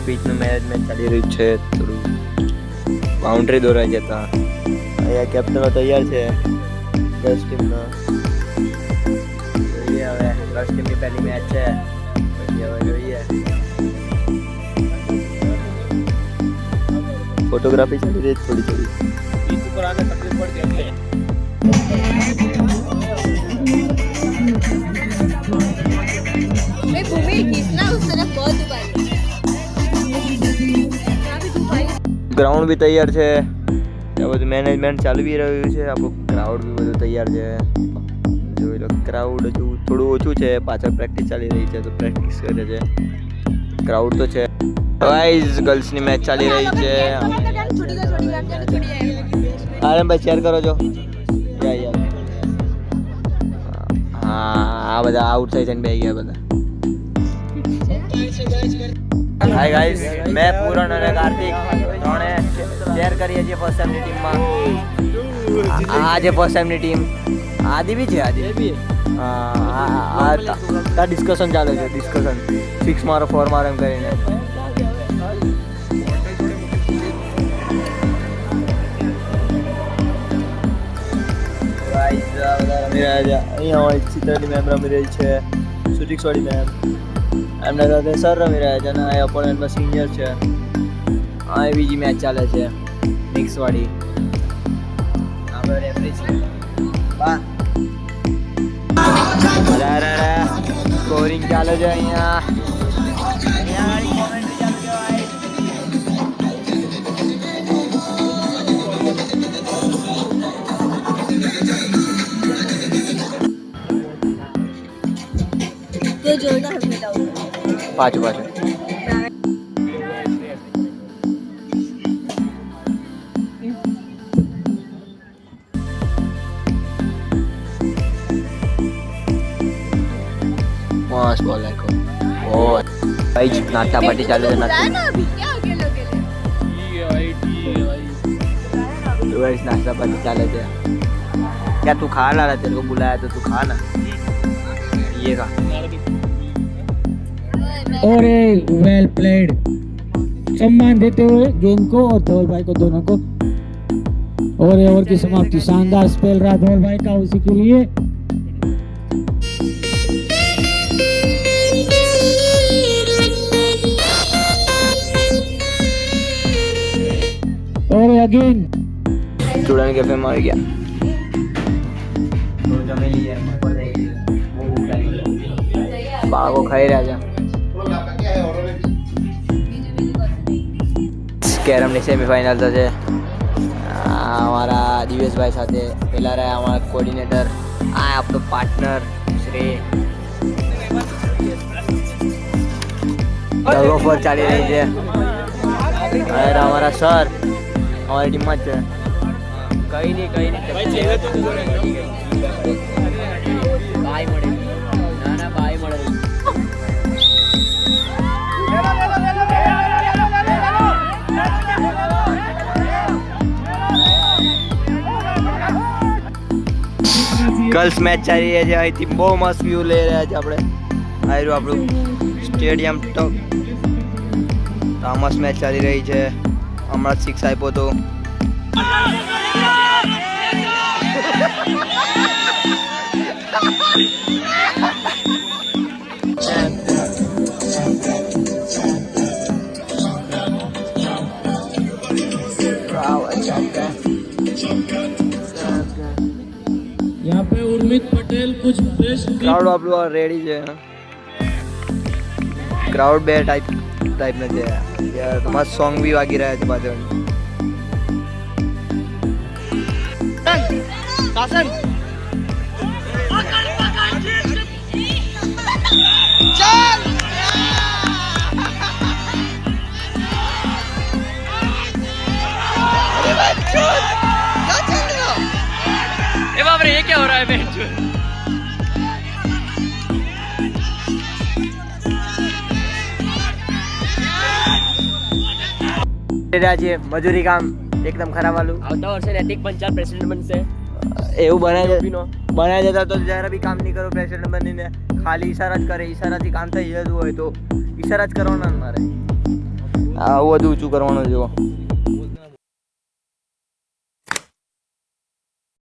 પીચનું management ચાલી રહ્યું છે, થોડું બાઉન્ડ્રી દોરાઈ જતા. અહીંયા કેપ્ટનો તૈયાર છે ગર્લ્સ ટીમનો. જોઈએ હવે ગર્લ્સ ટીમની પહેલી મેચ છે, પછી હવે જોઈએ. ફોટોગ્રાફી ચાલી રહી થોડી થોડી. बीच ऊपर आने तकलीफ पड़ती है. मैं भूमि कितना उस तरफ बहुत दुबाई ગ્રાઉન્ડ બી તૈયાર છે, આ બધું મેનેજમેન્ટ ચાલવી રહ્યું છે. આપણું ક્રાઉડ બી બધું તૈયાર છે. જોઈ લો, ક્રાઉડ હજુ થોડું ઓછું છે, પાછળ પ્રેક્ટિસ ચાલી રહી છે તો પ્રેક્ટિસ કરે છે. ક્રાઉડ તો છે. ગાઈઝ ગર્લ્સની મેચ ચાલી રહી છે. ભાઈ શેર કરો છો. યાર હા, આ બધા આઉટ સાઈડ થઈને બેસી ગયા બધા. હાય ગાઈઝ, મેં પૂરણ અને કાર્તિક ત્રણે શેર કરીએ છીએ ફર્સ્ટ ટાઈમની ટીમમાં. આ જે ફર્સ્ટ ટાઈમની ટીમ આદિ બી છે. આદિ આ ડિસ્કશન ચાલે છે, ડિસ્કશન 6 મારો 4 મારો એમ કરીને. અહીંયા હોય ચિત્રની મેમ રમી રહી છે, સુટિક્સવાળી મેમ. એમના સાથે સર રમી રહ્યા છે અને આ ઓપોનન્ટમાં સિનિયર છે. આ બીજી મેચ ચાલે છે મિક્સવાળી. આપણે રેફરી છે. વાહ, સ્કોરિંગ ચાલે છે અહીંયા. तो जोड़ना हमें डाउट પાછું પાછું મસ્ત બોલ નાખો. ઓ ભાઈ નાસ્તા પાર્ટી ચાલે છે. ना अभी क्या अकेले अकेले नाश्ता पार्टी चाले थे. क्या तू खा ला रहा? तेरे को बुलाया तो तू खा ना. ये खा. और वेल प्लेड. सम्मान देते हुए गेंद को और धवल भाई को, दोनों को. और ओवर की समाप्ति. शानदार स्पेल रहा धवल भाई का उसी के लिए. और अगेन स्टूडेंट कैफे में आ गया. બાળકો ખાઈ રહ્યા છે. કેરમની સેમીફાઇનલ થશે. અમારા દિવેશભાઈ સાથે પેલા રહ્યા અમારા કોર્ડિનેટર, આ આપણો પાર્ટનર શ્રી. ઓફર ચાલી રહી છે અને અમારા સર અમારી ટીમમાં જ છે. કઈ નહીં ભાઈ મળે. ના ભાઈ મળે. ગર્લ્સ મેચ ચાલી રહી છે. અહીંથી બહુ મસ્ત વ્યૂ લઈ રહ્યા છે આપણે. આવ્યું આપણું સ્ટેડિયમ ટોપ. તો મસ્ત મેચ ચાલી રહી છે. હમણાં 6 આપ્યો તો. यहाँ पे उर्मित पटेल कुछ ક્રાઉડ આપણું રેડી છે. ક્રાઉડ બે ટાઈપના છે. તમારા સોંગ બી વાગી રહ્યા છે પાછળ. ये क्या हो रहा है बेंच में? મજૂરી કામ એકદમ ખરાબ વાળું. આવતા વર્ષે નૈતિક પંચાયત પ્રેસિડેન્ટ બનશે. એવું બનાય જતા તો જરા બી કામ નહીં કરો પ્રેસિડેન્ટ બનીને. ખાલી ઈશારા જ કરે. ઈશારાથી કામ થઈ જતું હોય તો ઈશારા જ કરવાના ને મારે. આવું બધું ઊંચું કરવાનું જુઓ